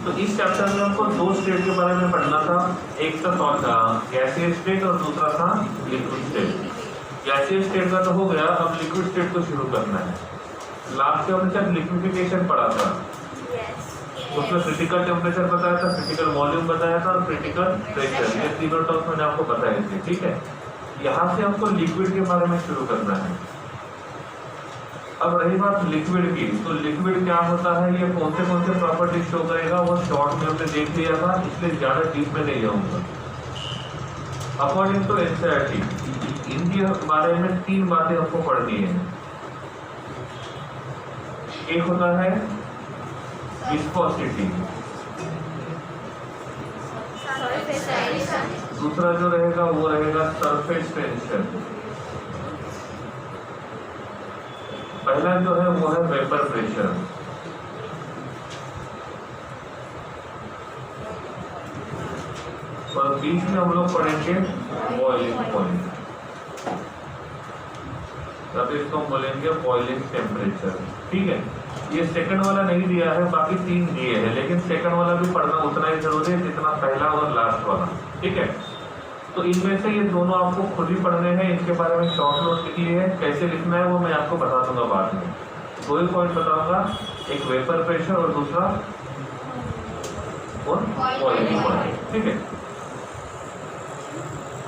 तो इस चैप्टर में हमको दो स्टेट के बारे में पढ़ना था, एक था गैसियस स्टेट और दूसरा था लिक्विड स्टेट। गैसियस स्टेट का तो हो गया, अब लिक्विड स्टेट को शुरू करना है। लास्ट में हमने शायद लिक्विफिकेशन पढ़ा था, उसमें क्रिटिकल टेम्परेचर बताया था, क्रिटिकल वॉल्यूम बताया था और क्रिटिकल प्रेशर, ये तीनों टर्म्स मैंने आपको बताए थे। ठीक है, यहाँ से हमको लिक्विड के बारे में शुरू करना है। अब रही बात लिक्विड की, तो लिक्विड क्या होता है, ये कौन से प्रॉपर्टीज शो करेगा, वो शॉर्ट में हमने देख लिया था, इसलिए ज्यादा डीप में नहीं जाऊंगा। अकॉर्डिंग टू एनसीईआरटी इनके बारे में 3 बातें हमको पढ़नी है। एक होता है विस्कोसिटी, दूसरा जो रहेगा वो रहेगा सरफेस टेंशन, पहला जो है वो है वेपर प्रेशर, और बीच में हम लोग पढ़ेंगे बॉइलिंग पॉइंट, तब इसको हम बोलेंगे बॉइलिंग टेम्परेचर। ठीक है, ये सेकंड वाला नहीं दिया है, बाकी 3 दिए हैं, लेकिन सेकंड वाला भी पढ़ना उतना ही जरूरी है जितना पहला और लास्ट वाला। ठीक है, तो इनमें से ये दोनों आपको खुद ही पढ़ने हैं, इनके बारे में शॉर्ट नोट लिख लिए हैं, कैसे लिखना है वो मैं आपको बता दूंगा बाद में। 2 ही पॉइंट बताऊंगा, एक वेपर प्रेशर और दूसरा बॉइलिंग पॉइंट। ठीक है,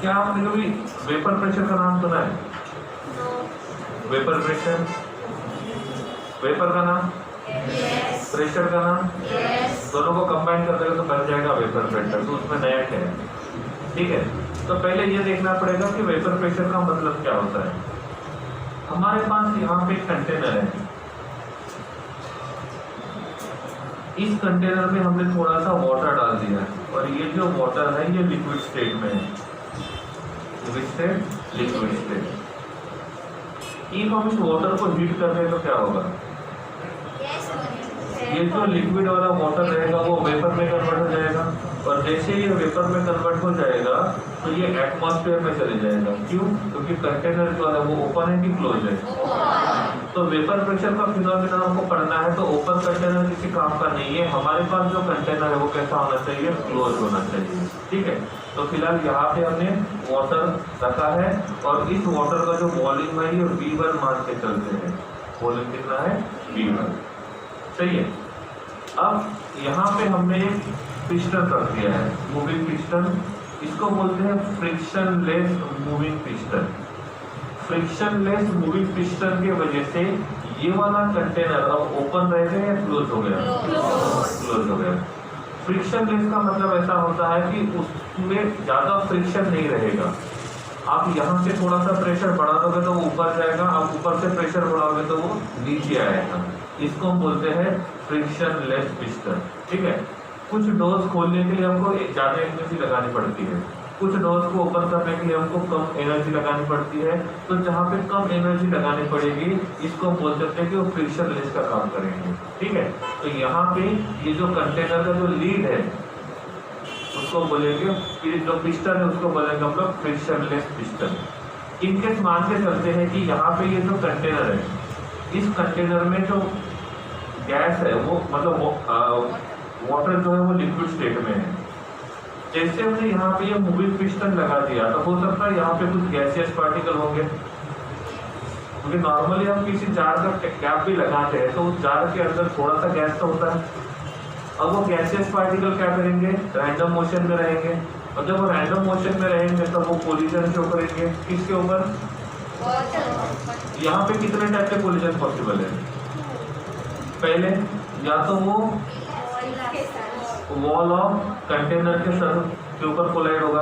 क्या आपने कभी वेपर प्रेशर का नाम सुना है? वेपर प्रेशर, वेपर का नाम, प्रेशर का नाम, दोनों को कंबाइन कर देगा तो बन जाएगा वेपर प्रेशर, तो उसमें नया क्या है? ठीक है, तो पहले ये देखना पड़ेगा कि वेपर प्रेशर का मतलब क्या होता है। हमारे पास यहाँ पे एक कंटेनर है, इस कंटेनर में हमने थोड़ा सा वाटर डाल दिया और ये जो वाटर है ये लिक्विड स्टेट में है, लिक्विड स्टेट। if हम इस वाटर को हीट कर दें तो क्या होगा? ये जो लिक्विड वाला वाटर रहेगा वो वेपर में कन्वर्ट हो जाएगा, और जैसे ये वेपर में कन्वर्ट हो जाएगा तो ये एटमॉस्फेयर में चले जाएगा। क्यों? क्योंकि कंटेनर जो है वो ओपन है कि क्लोज है? तो वेपर प्रेशर का फिनोमेना हमको पढ़ना है, तो ओपन कंटेनर किसी काम का नहीं है, हमारे पास जो कंटेनर है वो कैसा होना चाहिए? क्लोज होना चाहिए। ठीक है, तो फिलहाल यहाँ पे हमने वाटर रखा है और इस वाटर का जो वॉल्यूम है ये V1 मान के चलते हैं। वॉल्यूम कितना है? V1। सही है, अब यहाँ पे हमने एक पिस्टन रख दिया है, मूविंग पिस्टन, इसको बोलते हैं friction less moving piston. Friction less moving piston की वजह से ये वाला कंटेनर अब ओपन रहेगा या क्लोज हो गया? क्लोज हो गया। फ्रिक्शन लेस का मतलब ऐसा होता है कि उसमें ज्यादा फ्रिक्शन नहीं रहेगा। आप यहाँ से थोड़ा सा प्रेशर बढ़ा दोगे तो वो ऊपर जाएगा, आप ऊपर से प्रेशर बढ़ाओगे तो वो नीचे आएगा। इसको हम बोलते हैं फ्रिक्शन लेस पिस्टन। ठीक है, कुछ डोज खोलने के लिए हमको ज्यादा एनर्जी लगानी पड़ती है, कुछ डोज को ओपन करने के लिए हमको कम एनर्जी लगानी पड़ती है। तो जहाँ पे कम एनर्जी लगानी पड़ेगी इसको हम बोल सकते हैं कि वो फ्रिक्शन लेस का काम करेंगे। ठीक है, तो यहाँ पे ये जो कंटेनर का जो लीड है उसको बोलेंगे, फिर जो पिस्टन है उसको बोलेंगे हम लोग फ्रिक्शन लेस पिस्टन। इनके मान के चलते हैं कि यहाँ पे ये जो कंटेनर है, इस कंटेनर में जो गैस है वो मतलब वाटर जो है वो लिक्विड स्टेट में है। जैसे हमने यहाँ पे ये मूविंग पिस्टन लगा दिया तो हो सकता है यहाँ पे कुछ गैसियस पार्टिकल होंगे, क्योंकि नॉर्मली हम किसी जार का कैप भी लगाते हैं तो उस जार के अंदर थोड़ा सा गैस तो होता है। अब वो गैसियस पार्टिकल क्या करेंगे? रैंडम मोशन में रहेंगे, और जब वो रैंडम मोशन में रहेंगे तो वो कोलिजन शो करेंगे किसके ऊपर? यहाँ पे कितने टाइप के कोलिजन पॉसिबल है? पहले या तो वो वॉल ऑफ कंटेनर के के ऊपर कोलाइड होगा,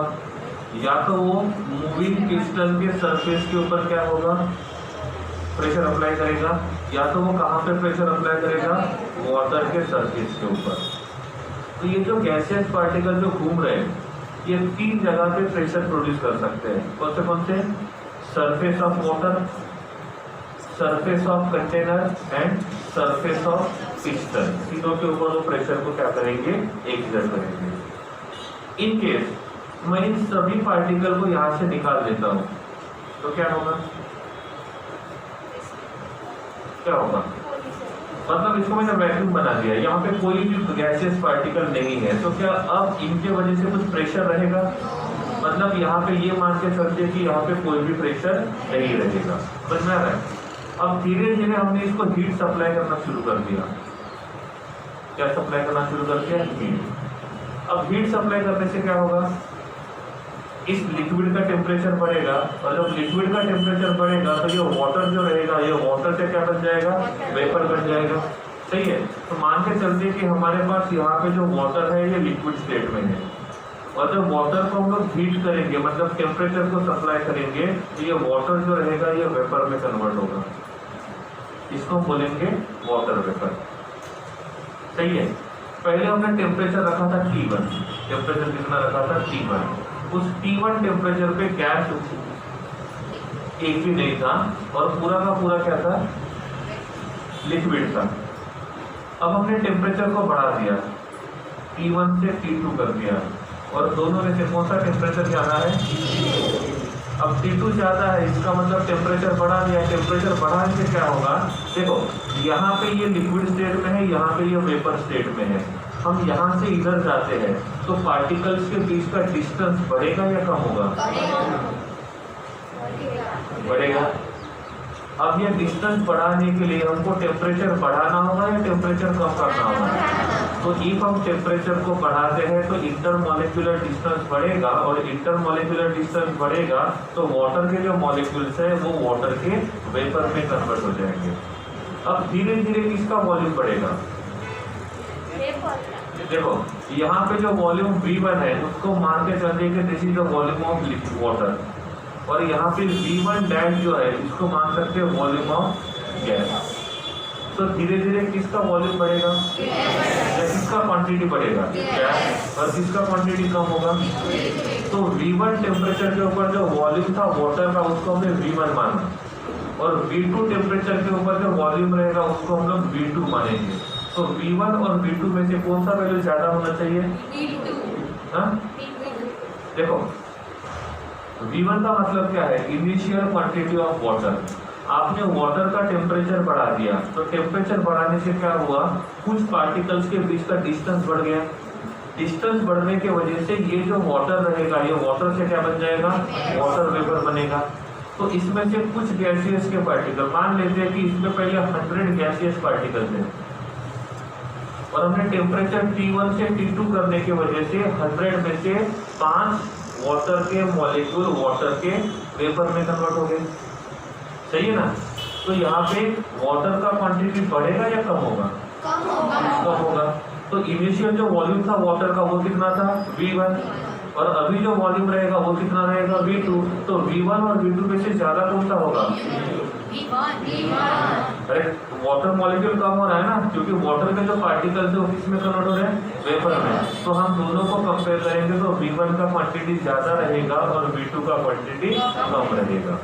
या तो वो मूविंग पिस्टन के सरफेस के ऊपर क्या होगा? प्रेशर अप्लाई करेगा, या तो वो कहाँ पे प्रेशर अप्लाई करेगा? वाटर के सरफेस के ऊपर। तो ये जो गैसियस पार्टिकल जो घूम रहे हैं ये 3 जगह पे प्रेशर प्रोड्यूस कर सकते हैं। कौन से? Surface of water, surface of container and surface of piston. तीनों के ऊपर वो प्रेशर को क्या करेंगे? एक्सर्ट करेंगे। इन केस मैं इन सभी पार्टिकल को यहाँ से निकाल देता हूँ तो क्या होगा? क्या होगा? मतलब इसको मैंने वैक्यूम बना दिया, यहाँ पे कोई भी गैसियस पार्टिकल नहीं है, तो क्या अब इनके वजह से कुछ प्रेशर रहेगा? मतलब यहाँ पे ये मान के चलते कि यहाँ पे कोई भी प्रेशर नहीं रहेगा। समझ में आ रहा है? अब धीरे धीरे हमने इसको हीट सप्लाई करना शुरू कर दिया। क्या सप्लाई करना शुरू कर दिया? हीट। अब हीट सप्लाई करने से क्या होगा? इस लिक्विड का टेम्परेचर बढ़ेगा, और जब लिक्विड का टेम्परेचर बढ़ेगा तो ये वाटर जो रहेगा, ये वाटर से क्या बन जाएगा? वेपर बन जाएगा। सही है? तो मान के चलते कि हमारे पास यहाँ पे जो वाटर है ये लिक्विड स्टेट में है, और जब वाटर को हम लोग हीट करेंगे, मतलब टेम्परेचर को सप्लाई करेंगे, तो ये वाटर जो रहेगा ये वेपर में कन्वर्ट होगा। इसको बोलेंगे वाटर वेपर। सही है? पहले हमने टेम्परेचर रखा था T1। टेम्परेचर कितना रखा था? T1। उस T1 टेम्परेचर पे गैस एक भी नहीं था, और पूरा का पूरा क्या था? लिक्विड था। अब हमने टेम्परेचर को बढ़ा दिया, T1 से T2 कर दिया, और दोनों में से कौन सा टेम्परेचर ज्यादा है? अब T2 ज्यादा है, इसका मतलब टेम्परेचर बढ़ा दिया। टेम्परेचर बढ़ाने से क्या होगा? देखो, यहाँ पे ये लिक्विड स्टेट में है, यहाँ पे ये वेपर स्टेट में है। हम यहाँ से इधर जाते हैं तो पार्टिकल्स के बीच का डिस्टेंस बढ़ेगा या कम होगा? बढ़ेगा। अब ये डिस्टेंस बढ़ाने के लिए हमको टेम्परेचर बढ़ाना होगा या टेम्परेचर कम करना होगा? तो इफ हम टेम्परेचर को बढ़ाते हैं तो इंटरमॉलिक्यूलर डिस्टेंस बढ़ेगा, और इंटरमॉलिक्यूलर डिस्टेंस बढ़ेगा तो वाटर के जो मॉलिक्यूल्स है वो वाटर के वेपर में कन्वर्ट हो जाएंगे। अब धीरे धीरे किसका वॉल्यूम बढ़ेगा? देखो, यहाँ पे जो वॉल्यूम V1 है उसको मान के चलते कि this is the volume of liquid water, और यहाँ पे V1 डैश जो है इसको मान सकते हैं वॉल्यूम ऑफ गैस। तो धीरे धीरे किसका वॉल्यूम बढ़ेगा या किसका क्वांटिटी बढ़ेगा? गैस। और किसका क्वांटिटी कम होगा? तो V1 टेम्परेचर के ऊपर जो वॉल्यूम था वाटर का उसको हमने V1 माना, और V2 टेम्परेचर के ऊपर जो वॉल्यूम रहेगा उसको हम लोग V2 मानेंगे। तो V1 और V2 में से कौन सा वैल्यू ज्यादा होना चाहिए? हाँ? देखो, V1 का मतलब क्या है? Initial quantity of water. आपने वाटर का टेम्परेचर बढ़ा दिया, तो टेम्परेचर बढ़ाने से क्या हुआ? कुछ पार्टिकल्स के बीच का डिस्टेंस बढ़ गया। डिस्टेंस बढ़ने की वजह से ये जो वाटर रहेगा ये वाटर से क्या बन जाएगा? वाटर वेपर बनेगा। तो इसमें से कुछ गैसियस के पार्टिकल, मान लेते हैं कि इसमें पहले 100 गैसियस पार्टिकल थे, और हमने टेम्परेचर T1 से T2 करने की वजह से 100 में से 5 वाटर के मॉलिक्यूल वाटर के वेपर में कन्वर्ट हो गए। सही है ना? तो यहाँ पे वाटर का क्वांटिटी बढ़ेगा या कम होगा? कम होगा। तो इनिशियल जो वॉल्यूम था वाटर का वो कितना था? V1, और अभी जो वॉल्यूम रहेगा वो कितना रहेगा? V2। तो V1 और V2 में से ज्यादा कौन सा होगा? अरे वाटर मॉलिक्यूल कम हो रहा है ना, क्योंकि वाटर के जो पार्टिकल्स है वो किस में कन्वर्ट हो रहे हैं? वेपर में। तो हम दोनों को कंपेयर करेंगे तो V1 का क्वांटिटी ज्यादा रहेगा और V2 का क्वांटिटी कम रहेगा।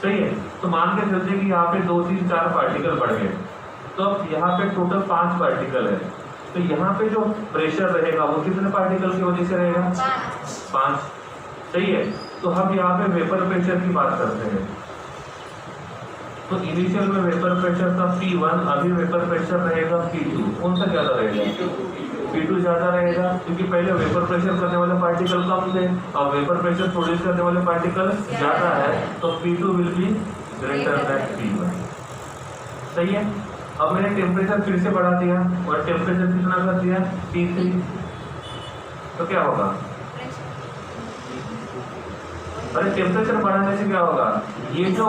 सही है? तो मान के चलते कि यहाँ पे 2, 3, 4 पार्टिकल बढ़ गए, तो अब यहाँ पे टोटल 5 पार्टिकल है, तो यहाँ पे जो प्रेशर रहेगा वो कितने पार्टिकल की वजह से रहेगा? 5। सही है? तो हम यहाँ पे वेपर प्रेशर की बात करते हैं। तो इनिशियल में वेपर प्रेशर था P1, अभी वेपर प्रेशर रहेगा P2। कौन सा ज्यादा रहेगा? P2 ज्यादा रहेगा, क्योंकि पहले वेपर प्रेशर करने वाले पार्टिकल कम थे, अब वेपर प्रेशर प्रोड्यूस करने वाले पार्टिकल ज्यादा है, तो P2 will be greater than P1। सही है? अब मैंने टेम्परेचर फिर से बढ़ा दिया, और टेम्परेचर कितना कर दिया? T3। तो क्या होगा? अरे टेम्परेचर बढ़ाने से क्या होगा? ये जो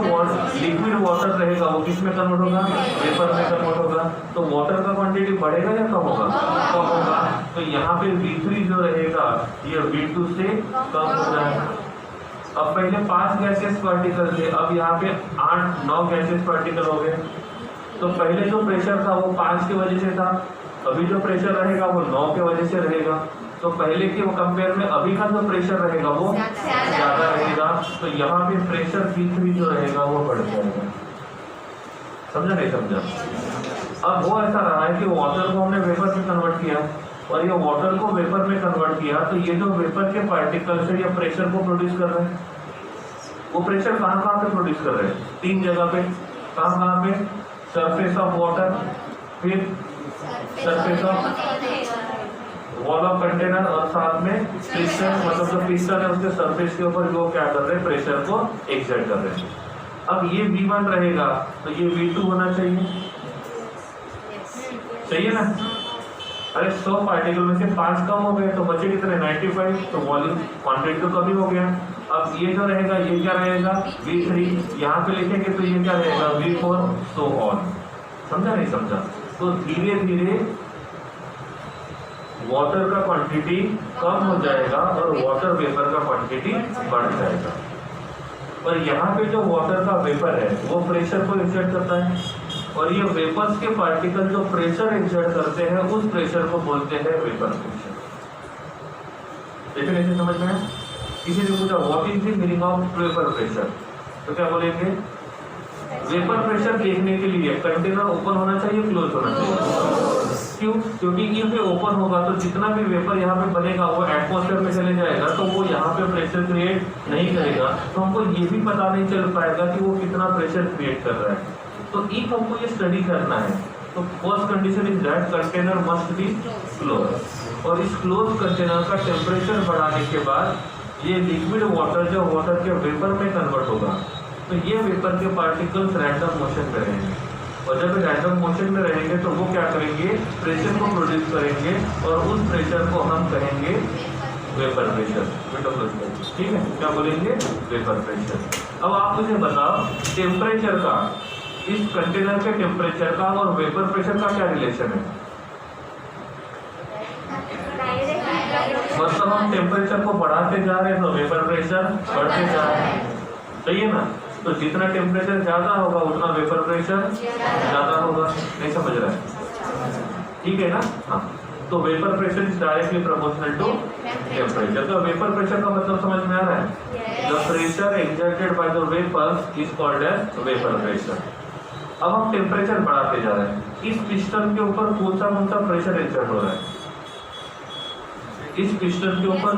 लिक्विड वाटर रहेगा वो किस में कन्वर्ट होगा? वेपर में कन्वर्ट होगा। तो वाटर का क्वांटिटी बढ़ेगा या कम होगा? कम होगा। तो यहाँ पे V3 जो रहेगा ये V2 से कम हो जाएगा। अब पहले 5 गैसियस पार्टिकल थे, अब यहाँ पे 8-9 गैसियस पार्टिकल हो गए। तो पहले जो प्रेशर था वो 5 की वजह से था, अभी जो प्रेशर रहेगा वो 9 की वजह से रहेगा। तो पहले के कंपेयर में अभी का जो प्रेशर रहेगा वो ज्यादा रहेगा, तो यहाँ पे प्रेशर P3 जो रहेगा वो बढ़ जाएगा। समझा नहीं समझा? अब वो ऐसा रहा है कि वाटर को हमने वेपर में कन्वर्ट किया, और ये वाटर को वेपर में कन्वर्ट किया, तो ये जो वेपर के पार्टिकल्स है ये प्रेशर को प्रोड्यूस कर रहे हैं। वो प्रेशर कहाँ पे प्रोड्यूस कर रहे हैं? 3 जगह पे। कहाँ पे? सरफेस ऑफ वाटर, फिर surface of wall of container और साथ में पिस्टन, मतलब जो पिस्टन है उसके सरफेस के ऊपर जो क्या कर रहे हैं, प्रेशर को एक्सर्ट कर रहे हैं। अब ये V1 रहेगा तो ये V2 होना चाहिए, सही है ना। अरे 100 पार्टिकल में से 5 कम हो गए तो बचे कितने, 95, तो वॉल्यूम क्वांटिटी तो कभी हो गया। अब ये जो रहेगा ये क्या रहेगा, V3, यहाँ पे लिखेंगे तो ये क्या रहेगा, V4, सो ऑन। समझा नहीं समझा। तो धीरे धीरे वाटर का क्वांटिटी कम हो जाएगा और वाटर वेपर का क्वांटिटी बढ़ जाएगा। और यहाँ पे जो वाटर का वेपर है वो प्रेशर को एक्सर्ट करता है, और ये वेपर्स के पार्टिकल जो प्रेशर एक्सर्ट करते हैं उस प्रेशर को बोलते हैं वेपर प्रेशर। डेफिनेशन समझ में है। किसी ने पूछा what is the meaning of vapour pressure, तो क्या बोलेंगे, वेपर प्रेशर देखने के लिए कंटेनर ओपन होना चाहिए, क्लोज होना चाहिए। क्यों? क्योंकि ये ओपन होगा तो जितना भी वेपर यहाँ पे बनेगा वो एटमॉस्फेयर में चले जाएगा, तो वो यहाँ पे प्रेशर क्रिएट नहीं करेगा, तो हमको ये भी पता नहीं चल पाएगा कि वो कितना प्रेशर क्रिएट कर रहा है। तो इफ हमको ये स्टडी करना है तो first condition is that container must be close, और इस क्लोज कंटेनर का टेम्परेचर बढ़ाने के बाद ये लिक्विड वाटर जो वाटर के वेपर में कन्वर्ट होगा, तो ये वेपर के पार्टिकल्स रैंडम मोशन में रहेंगे, और जब रैंडम मोशन में रहेंगे तो वो क्या करेंगे, प्रेशर को प्रोड्यूस करेंगे, और उस प्रेशर को हम कहेंगे वेपर प्रेशर। ठीक है, क्या बोलेंगे, वेपर प्रेशर। अब आप मुझे बताओ टेम्परेचर का, इस कंटेनर के टेम्परेचर का और वेपर प्रेशर का क्या रिलेशन है। मतलब हम टेम्परेचर को बढ़ाते जा रहे हैं तो वेपर प्रेशर बढ़ते जा रहे हैं, सही है ना। तो जितना टेम्परेचर ज्यादा होगा उतना वेपर प्रेशर ज्यादा होगा। नहीं समझ रहा है, ठीक है ना। हाँ, तो vapour pressure is directly proportional to temperature. तो वेपर प्रेशर का मतलब समझ में आ रहा है, the pressure exerted by the vapours is called as vapour pressure. अब हम टेम्परेचर बढ़ाते जा रहे हैं, इस पिस्टन के ऊपर कौन सा प्रेशर एक्सर्ट हो रहा है, इस पिस्टन के ऊपर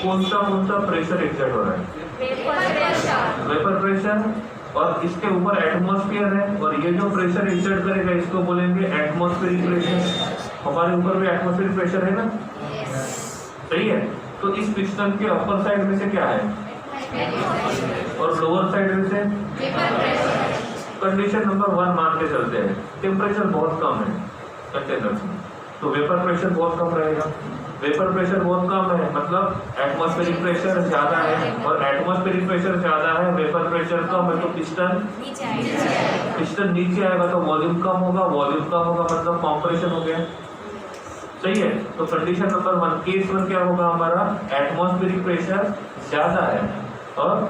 कौन सा प्रेशर एक्सर्ट हो रहा है, वेपर प्रेशर, और इसके ऊपर एटमॉस्फेयर है, और ये जो प्रेशर एक्सर्ट करेगा इसको बोलेंगे एटमॉस्फेरिक प्रेशर। हमारे ऊपर भी एटमॉस्फेरिक प्रेशर है ना, सही है। तो इस पिस्टन के अपर साइड में से क्या है, और लोअर साइड में से कंडीशन नंबर 1 मान के चलते हैं, टेम्परेचर बहुत कम है कंटेनर में, तो वेपर प्रेशर बहुत कम रहेगा। वेपर प्रेशर बहुत कम है मतलब एटमॉस्फेरिक प्रेशर ज्यादा है, और एटमॉस्फेरिक प्रेशर ज्यादा है, वेपर प्रेशर कम है, तो पिस्टन नीचे आएगा तो वॉल्यूम कम होगा, वॉल्यूम कम होगा मतलब कॉम्प्रेशन हो गया, सही है। तो कंडीशन नंबर 1, केस 1 क्या होगा हमारा, एटमॉस्फेरिक प्रेशर ज्यादा है और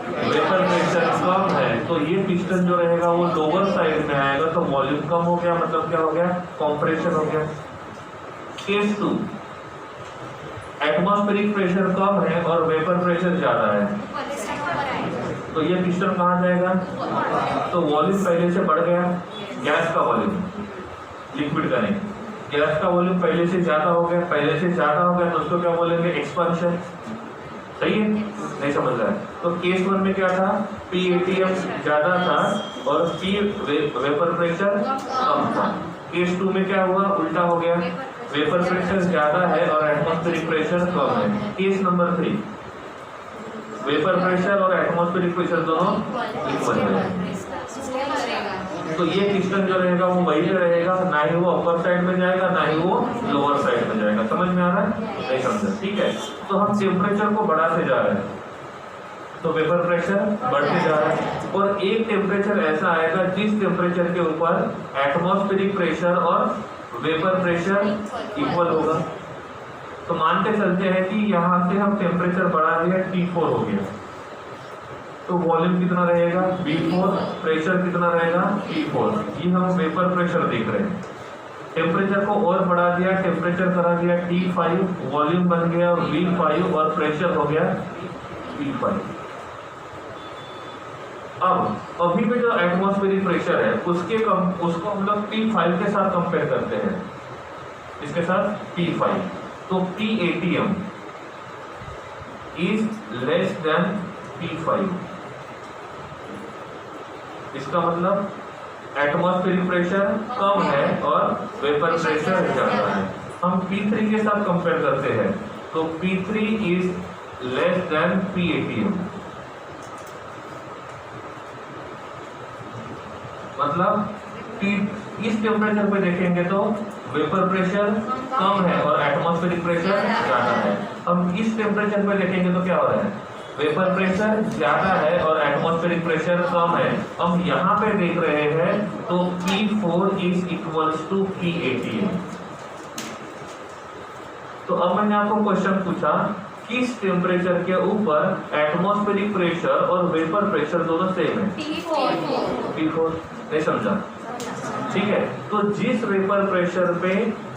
वेपर प्रेशर कम है, तो ये पिस्टन जो रहेगा वो लोअर साइड में आएगा, तो वॉल्यूम कम हो गया मतलब क्या हो गया, कॉम्प्रेशन हो गया। केस 2, एटमॉस्फेरिक प्रेशर कम है और वेपर प्रेशर ज्यादा है, तो ये पिस्टन कहाँ जाएगा, तो वॉल्यूम पहले से बढ़ गया, गैस का वॉल्यूम, लिक्विड का नहीं, गैस का वॉल्यूम पहले से ज्यादा हो गया, तो उसको क्या बोलेंगे, एक्सपांशन, सही है। नहीं समझ रहा है, तो केस 1 में क्या था, PATM ज्यादा था और वेपर प्रेशर कम था। केस 2 में क्या हुआ, उल्टा हो गया, वेपर प्रेशर ज्यादा है और एटमॉस्फेरिक प्रेशर कम है। केस नंबर 3, वेपर प्रेशर और एटमॉस्फेरिक प्रेशर दोनों इक्वल है, तो ये पिस्टन जो रहेगा वो वही रहेगा, ना ही वो अपर साइड में जाएगा ना ही वो लोअर साइड में जाएगा। समझ में आ रहा है, नहीं समझा, ठीक है। तो हम टेम्परेचर को बढ़ाते जा रहे हैं तो वेपर प्रेशर बढ़ते जा रहा है, और एक टेम्परेचर ऐसा आएगा जिस टेम्परेचर के ऊपर एटमॉस्फेरिक प्रेशर और वेपर प्रेशर इक्वल होगा। तो मान के चलते हैं कि यहाँ से हम टेम्परेचर बढ़ा दिया, T4 हो गया, तो वॉल्यूम कितना रहेगा, V4, प्रेशर कितना रहेगा, T4। ये हम वेपर प्रेशर देख रहे हैं। टेम्परेचर को और बढ़ा दिया, टेम्परेचर करा दिया T5, वॉल्यूम बन गया V5 और प्रेशर हो गया P5। अब अभी भी जो एटमॉस्फेरिक प्रेशर है उसको हम लोग P5 के साथ कंपेयर करते हैं, इसके साथ P5, तो PATM is less than P5। इसका मतलब एटमॉस्फेरिक प्रेशर कम है और वेपर प्रेशर ज्यादा है। हम P3 के साथ कंपेयर करते हैं तो P3 is less than P18, मतलब इस टेम्परेचर पे देखेंगे तो वेपर प्रेशर कम है और एटमॉस्फेरिक प्रेशर ज्यादा है। हम इस टेम्परेचर पे देखेंगे तो क्या हो रहा है, वेपर प्रेशर ज्यादा है और एटमॉस्फेरिक प्रेशर कम है। हम यहाँ पे देख रहे हैं तो P4 is equals to P18। तो अब मैंने आपको क्वेश्चन पूछा किस टेम्परेचर के ऊपर एटमॉस्फेरिक प्रेशर और वेपर प्रेशर दोनों सेम है, P4। नहीं समझा, ठीक है। तो जिस वेपर प्रेशर पे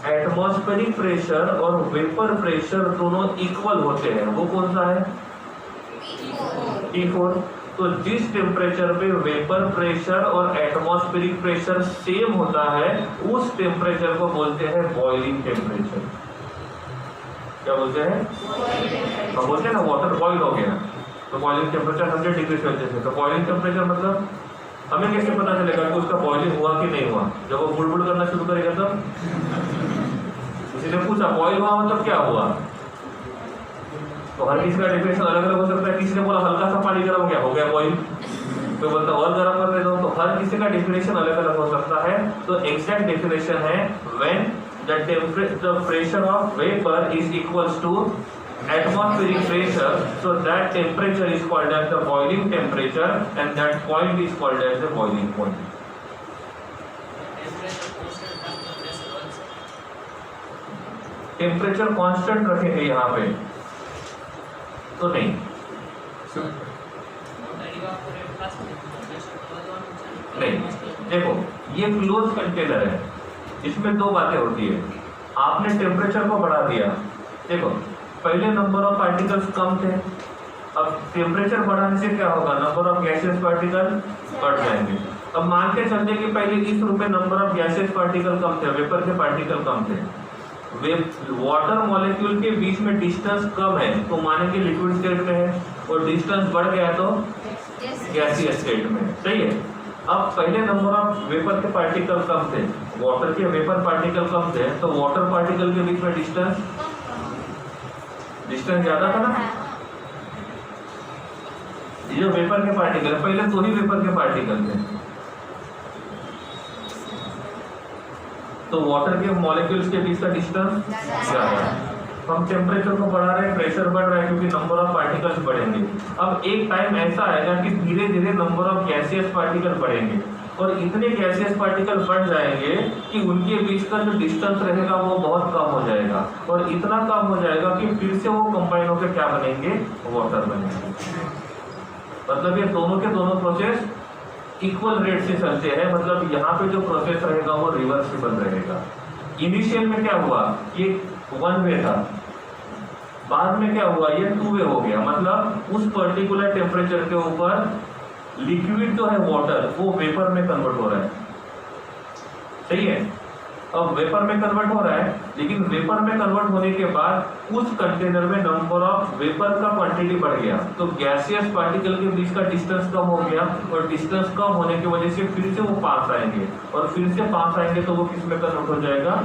एटमॉस्फेरिक प्रेशर और वेपर प्रेशर दोनों इक्वल होते हैं वो कौन सा है, P4। तो जिस टेम्परेचर पे वेपर प्रेशर और एटमॉस्फेरिक प्रेशर सेम होता है उस टेम्परेचर को बोलते हैं बॉइलिंग टेम्परेचर। क्या बोलते हैं, हम बोलते हैं ना वाटर बॉइल हो गया तो बॉइलिंग टेम्परेचर 100 डिग्री सेल्सियस है। तो बॉइलिंग टेम्परेचर मतलब हमें कैसे पता चलेगा कि उसका बॉइलिंग हुआ कि नहीं हुआ, जब वो बुड़बुड़ करना शुरू करेगा तब। किसी ने पूछा बॉइल हुआ मतलब क्या हुआ, तो हर किसी का डेफिनेशन अलग अलग हो सकता है। किसी ने बोला हल्का सा पानी गर्म हो गया बॉइल, तो बोलता और गर्म कर देता हूं। तो हर किसी का डेफिनेशन अलग अलग हो सकता है। तो एग्जैक्ट डेफिनेशन है when the pressure of vapor is equals to atmospheric pressure, so that temperature is called as the boiling temperature and that point is called as the boiling point. Temperature constant रखेंगे यहाँ पे तो नहीं, नहीं। देखो ये close container है, इसमें दो बातें होती है। आपने टेम्परेचर को बढ़ा दिया, देखो पहले नंबर ऑफ पार्टिकल्स कम थे, अब टेम्परेचर बढ़ाने से क्या होगा, नंबर ऑफ गैसियस पार्टिकल बढ़ जाएंगे। अब मान के चलते कि पहले इस रूप में नंबर ऑफ गैसियस पार्टिकल कम थे, वेपर के पार्टिकल कम थे, वाटर मॉलिक्यूल के बीच में डिस्टेंस कम है तो मानेंगे लिक्विड स्टेट में है, और डिस्टेंस बढ़ गया तो गैसियस स्टेट में, सही है। अब पहले नंबर ऑफ वेपर के पार्टिकल कम थे, वाटर के वेपर पार्टिकल कम थे, तो वाटर पार्टिकल के बीच में डिस्टेंस ज्यादा था ना। ये जो वेपर के पार्टिकल पहले दो ही वेपर के पार्टिकल थे, तो वाटर के मॉलिक्यूल्स के बीच का डिस्टेंस ज्यादा है। हम टेम्परेचर को बढ़ा रहे हैं, प्रेशर बढ़ रहा है क्योंकि नंबर ऑफ पार्टिकल्स बढ़ेंगे। अब एक टाइम ऐसा आएगा कि धीरे धीरे नंबर ऑफ गैसियस पार्टिकल बढ़ेंगे और इतने गैसियस पार्टिकल बढ़ जाएंगे कि उनके बीच का जो डिस्टेंस रहेगा वो बहुत कम हो जाएगा, और इतना कम हो जाएगा कि फिर से वो कंबाइन होकर क्या बनेंगे, वाटर बनेंगे। मतलब ये दोनों के दोनों प्रोसेस इक्वल रेट से चलते हैं, मतलब यहाँ पे जो प्रोसेस रहेगा वो रिवर्सिबल रहेगा। इनिशियल में क्या हुआ, ये वन वे था, बाद में क्या हुआ, ये टू वे हो गया। मतलब उस पर्टिकुलर टेम्परेचर के ऊपर लिक्विड जो है वाटर वो वेपर में कन्वर्ट हो रहा है, सही है। अब वेपर में कन्वर्ट हो रहा है, लेकिन वेपर में कन्वर्ट होने के बाद उस कंटेनर में नंबर ऑफ वेपर का क्वांटिटी बढ़ गया, तो गैसियस पार्टिकल के बीच का डिस्टेंस कम हो गया, और डिस्टेंस कम होने की वजह से फिर से वो पास आएंगे, और फिर से पास आएंगे तो वो किस में कन्वर्ट हो जाएगा,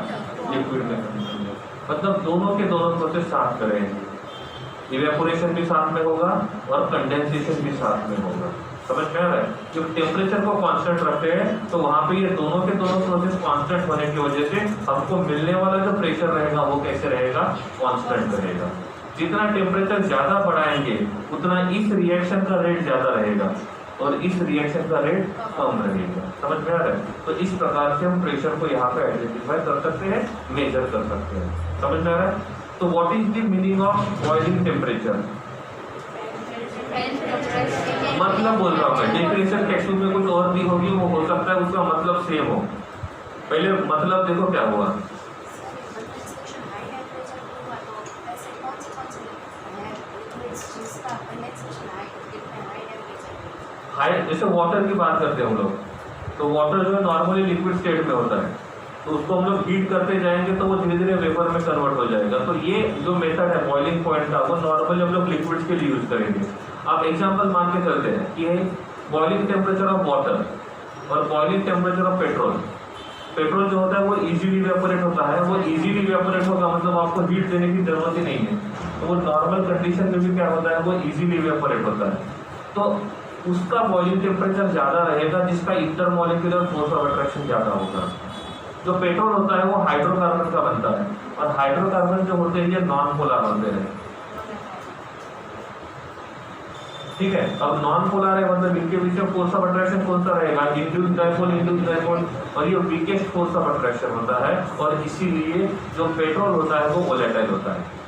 लिक्विड में कन्वर्ट हो जाएगा। मतलब दोनों के दोनों प्रोसेस साथ करेंगे, इवेपोरेशन भी साथ में होगा और कंडेंसेशन भी साथ में होगा। समझ में आ रहा है, जब टेम्परेचर को कांस्टेंट रखते हैं तो वहां पे ये दोनों के दोनों प्रोसेस कांस्टेंट होने की वजह से हमको मिलने वाला जो प्रेशर रहेगा वो कैसे रहेगा, कांस्टेंट रहेगा। जितना टेम्परेचर ज्यादा बढ़ाएंगे उतना इस रिएक्शन का रेट ज्यादा रहेगा और इस रिएक्शन का रेट कम रहेगा। समझ में आ रहा है, तो इस प्रकार से हम प्रेशर को यहाँ पे आइडेंटिफाई कर सकते हैं, मेजर कर सकते हैं। समझ में आ रहा है। तो what is the meaning of boiling temperature, मतलब बोल रहा हूँ मैं, डेफिनेशन टेक्स्ट बुक में कुछ और भी होगी, वो हो सकता है उसका मतलब सेम हो। पहले मतलब देखो क्या हुआ, हाई, जैसे वाटर की बात करते हैं हम लोग, तो वाटर जो है नॉर्मली लिक्विड स्टेट में होता है, तो उसको हम लोग हीट करते जाएंगे तो वो धीरे धीरे वेपर में कन्वर्ट हो जाएगा। तो ये जो मेथड है बॉइलिंग पॉइंट का, वो नॉर्मली हम लोग लिक्विड्स के लिए यूज करेंगे। आप एग्जांपल मान के चलते हैं कि बॉइलिंग टेम्परेचर ऑफ वाटर और boiling temperature of petrol, petrol जो होता है वो इजीली इवेपोरेट होता है, वो इजीली इवेपोरेट होगा मतलब आपको हीट देने की जरूरत ही नहीं है, तो वो नॉर्मल कंडीशन में भी क्या होता है वो इजीली इवेपोरेट होता है। तो उसका बॉइलिंग टेम्परेचर ज़्यादा रहेगा जिसका इंटरमोलिकुलर फोर्स ऑफ अट्रैक्शन ज़्यादा होगा। जो पेट्रोल होता है वो हाइड्रोकार्बन का बनता है और हाइड्रोकार्बन जो होते हैं ये नॉन पोलर होते हैं, ठीक है। अब नॉन पोलर है मतलब इनके बीच में फोर्स ऑफ अट्रैक्शन कौन सा रहेगा, इंड्यूस डायपोल, और ये वीकेस्ट फोर्स ऑफ अट्रैक्शन होता है और इसीलिए जो पेट्रोल होता है वो वोलेटाइल होता है,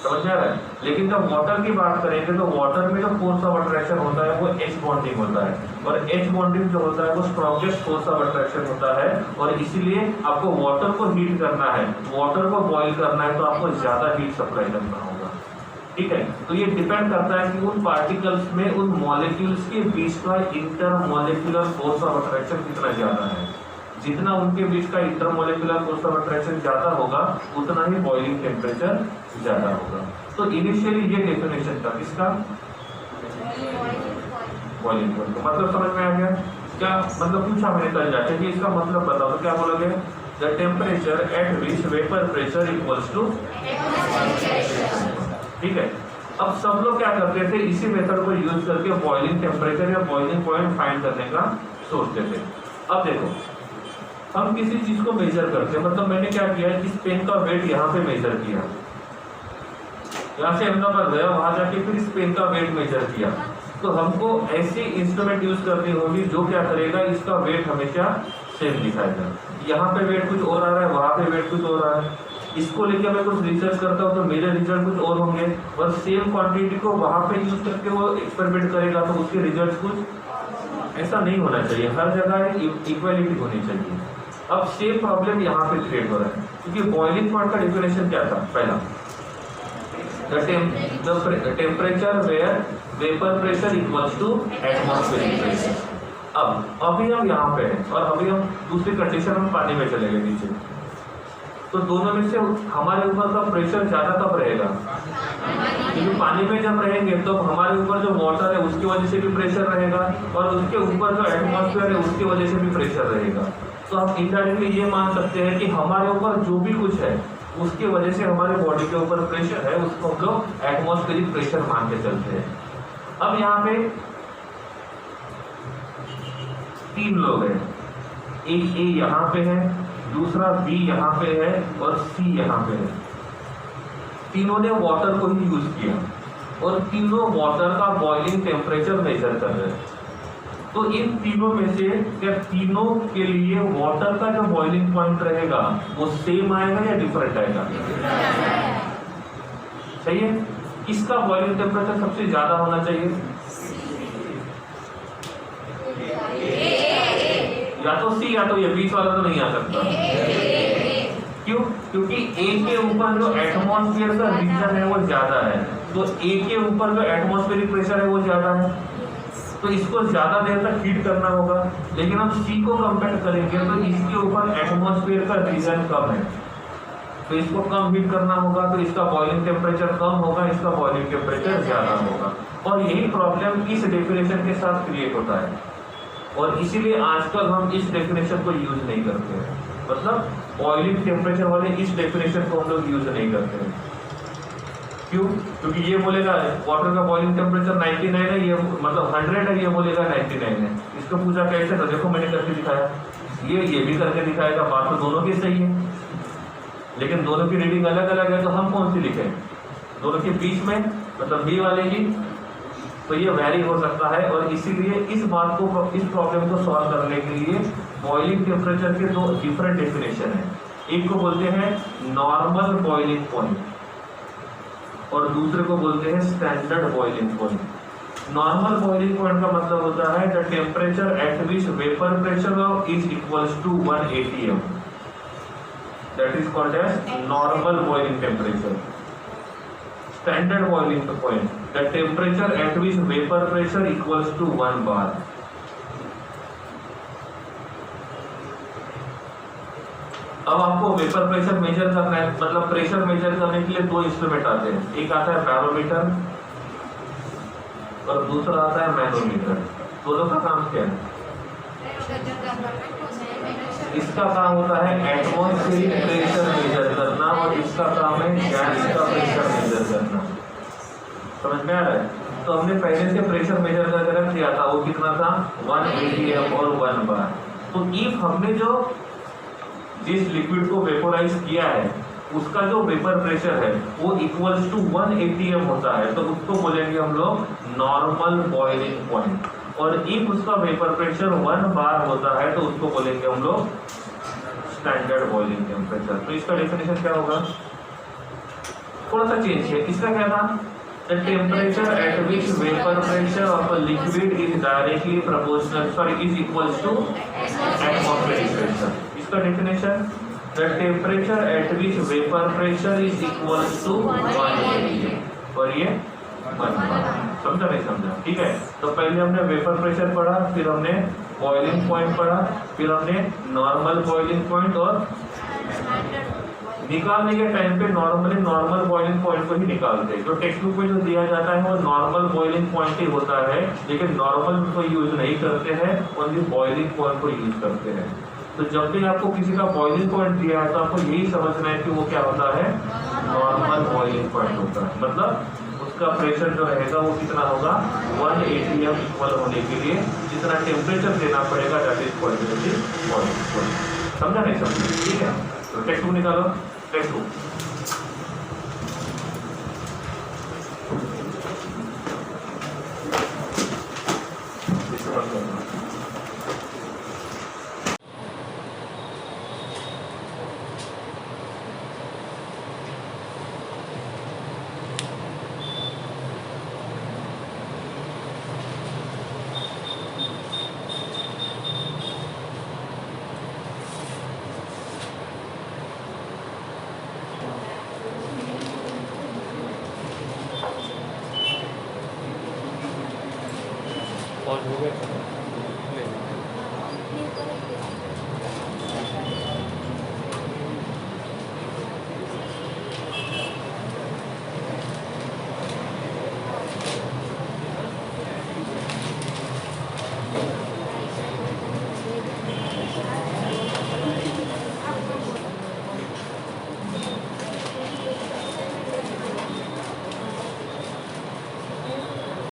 समझ आ रहा है। लेकिन जब वाटर की बात करेंगे तो वाटर में जो फोर्स ऑफ अट्रैक्शन होता है वो H बॉन्डिंग होता है और H बॉन्डिंग जो होता है वो स्ट्रॉन्गेस्ट फोर्स ऑफ अट्रैक्शन होता है और इसीलिए आपको वाटर को हीट करना है, वाटर को बॉईल करना है तो आपको ज्यादा हीट सप्लाई करना होगा, ठीक है। तो ये डिपेंड करता है कि उन पार्टिकल्स में उन मॉलिक्यूल्स के बीच का इंटरमॉलिक्यूलर फोर्स ऑफ अट्रैक्शन कितना ज्यादा है, जितना उनके बीच का इंटरमॉलिक्यूलर फोर्स ऑफ अट्रैक्शन ज्यादा होगा उतना ही बॉइलिंग टेम्परेचर ज्यादा होगा। तो इनिशियली ये डेफिनेशन था किसका, बॉइलिंग पॉइंट। मतलब समझ में आ गया क्या, मतलब पूछा मैंने कल जाके कि इसका मतलब बताओ तो क्या बोलोगे, the temperature at which vapour pressure equals to, ठीक है। अब सब लोग क्या करते थे, इसी मेथड को यूज करके बॉइलिंग टेम्परेचर या बॉइलिंग पॉइंट फाइंड करने का सोचते थे। अब देखो हम किसी चीज को मेजर करते हैं, मतलब मैंने क्या किया, इस पेन का वेट यहाँ पे मेजर किया, यहाँ से अहमदाबाद गया, वहां जाके फिर इस पेन का वेट मेजर किया, तो हमको ऐसी इंस्ट्रूमेंट यूज करनी होगी जो क्या करेगा, इसका वेट हमेशा सेम दिखाएगा। यहाँ पे वेट कुछ और आ रहा है, वहां पे वेट कुछ और आ रहा है, इसको लेकर मैं कुछ रिसर्च करता हूँ तो मेरे रिजल्ट कुछ और होंगे और सेम क्वांटिटी को वहां पे यूज करके वो एक्सपेरिमेंट करेगा तो उसके रिजल्ट कुछ ऐसा नहीं होना चाहिए, हर जगह इक्वालिटी होनी चाहिए। अब सेम प्रॉब्लम यहाँ पे क्रिएट हो रहा है क्योंकि बॉइलिंग पॉइंट का डेफिनेशन क्या था, पहला the temperature where vapour pressure equals to atmospheric pressure. अब अभी हम यहाँ पे हैं और अभी हम दूसरी कंडीशन में पानी में चले गए नीचे, तो दोनों में से हमारे ऊपर का प्रेशर ज्यादा कब रहेगा, क्योंकि पानी में जब रहेंगे तो हमारे ऊपर जो वाटर है उसकी वजह से भी प्रेशर रहेगा और उसके ऊपर जो एटमॉस्फेयर है उसकी वजह से भी प्रेशर रहेगा। तो हम इनडायरेक्टली ये मान सकते हैं कि हमारे ऊपर जो भी कुछ है उसकी वजह से हमारे बॉडी के ऊपर प्रेशर है, उसको हम लोग एटमॉस्फेरिक प्रेशर मान के चलते हैं। अब यहाँ पे 3 लोग हैं, एक ए यहाँ पे है, दूसरा बी यहाँ पे है और सी यहाँ पे है। तीनों ने वाटर को ही यूज किया और तीनों वाटर का बॉइलिंग टेम्परेचर मेजर कर रहे हैं। तो इन तीनों में से क्या तीनों के लिए वाटर का जो बॉइलिंग पॉइंट रहेगा वो सेम आएगा या डिफरेंट आएगा, सही है। किसका बॉइलिंग टेम्परेचर सबसे ज्यादा होना चाहिए, या तो सी या तो ये बीच वाला तो नहीं आ सकता, क्यों, क्योंकि ए के ऊपर जो एटमॉस्फेयर का रीजन है वो ज्यादा है, तो ए के ऊपर जो एटमॉस्फेरिक प्रेशर है वो ज्यादा है, तो इसको ज्यादा देर तक हीट करना होगा। लेकिन हम सी को कंपेयर करेंगे तो इसके ऊपर एटमॉस्फेयर का रीजन कम है, तो इसको कम हीट करना होगा, तो इसका बॉइलिंग टेम्परेचर कम होगा, इसका बॉइलिंग टेम्परेचर ज्यादा होगा। और यही प्रॉब्लम इस डेफिनेशन के साथ क्रिएट होता है और इसीलिए आजकल हम इस डेफिनेशन को यूज नहीं करते हैं, मतलब बॉइलिंग टेम्परेचर वाले इस डेफिनेशन को हम लोग यूज नहीं करते हैं। क्यों, क्योंकि ये बोलेगा वाटर का बॉइलिंग टेम्परेचर 99 है, ये मतलब 100 है, ये बोलेगा 99 है। इसको पूछा कैसे, तो देखो मैंने करके दिखाया, ये भी करके दिखाएगा, बात तो दोनों की सही है, लेकिन दोनों की रीडिंग अलग अलग है, तो हम कौन सी लिखें, दोनों के बीच में मतलब बी वाले की, तो ये वैरी हो सकता है। और इसीलिए इस बात को, इस प्रॉब्लम को सॉल्व करने के लिए बॉइलिंग टेम्परेचर के 2 डिफरेंट डेफिनेशन है, एक को बोलते हैं नॉर्मल बॉइलिंग पॉइंट और दूसरे को बोलते हैं standard boiling point. Normal boiling point का मतलब होता है the temperature at which vapour pressure is equals to 1 atm, that is called as normal boiling temperature. Standard boiling point the temperature at which vapour pressure equals to 1 bar। अब आपको vapour pressure measure करना है, मतलब pressure measure करने के लिए 2 instrument आते हैं, एक आता है बैरोमीटर और दूसरा आता है मैनोमीटर। दोनों का काम क्या है, इसका काम होता है एटमॉस्फेरिक प्रेशर मेजर करना और इसका काम है गैस का प्रेशर मेजर करना। समझ में आ रहा है? तो हमने पहले से प्रेशर मेजर करके किया था, वो कितना था 1 atm और 1 बार। तो इफ हमने जो जिस लिक्विड को वेपोराइज किया है उसका जो वेपर प्रेशर है वो इक्वल्स टू 1 atm होता है, तो उसको बोलेंगे हम लोग नॉर्मल बॉइलिंग पॉइंट। और इफ उसका वेपर प्रेशर 1 बार होता है तो उसको बोलेंगे हम लोग स्टैंडर्ड बॉइलिंग टेम्परेचर। तो इसका डेफिनेशन क्या होगा? थोड़ा सा चेंज है। इसका क्या था? The temperature at which vapor pressure of a liquid is directly proportional, is equals to atmospheric pressure. इसका definition, the temperature at which vapor pressure is equals to 1 atm। और ये 1 बार। समझा नहीं समझा? ठीक है। तो पहले हमने वेपर प्रेशर पढ़ा, फिर हमने बॉइलिंग पॉइंट पढ़ा, फिर हमने नॉर्मल बॉइलिंग पॉइंट और निकालने के टाइम पे नॉर्मली नॉर्मल बॉइलिंग पॉइंट को ही निकालते हैं। जो टेक्स्ट बुक में जो दिया जाता है वो नॉर्मल बॉइलिंग पॉइंट ही होता है, लेकिन नॉर्मल को यूज नहीं करते हैं, ओनली बॉइलिंग पॉइंट को यूज करते हैं। तो जब भी आपको किसी का बॉइलिंग पॉइंट दिया है तो आपको यही समझना है कि वो क्या होता है, नॉर्मल बॉइलिंग पॉइंट होता है। मतलब उसका प्रेशर जो रहेगा वो कितना होगा, 1 atm इक्वल होने के लिए जितना टेम्परेचर देना पड़ेगा, that is called boiling point. समझा नहीं समझा? ठीक है। तो टेक्स्ट बुक निकालो। टेक्स्ट बुक और हो गया।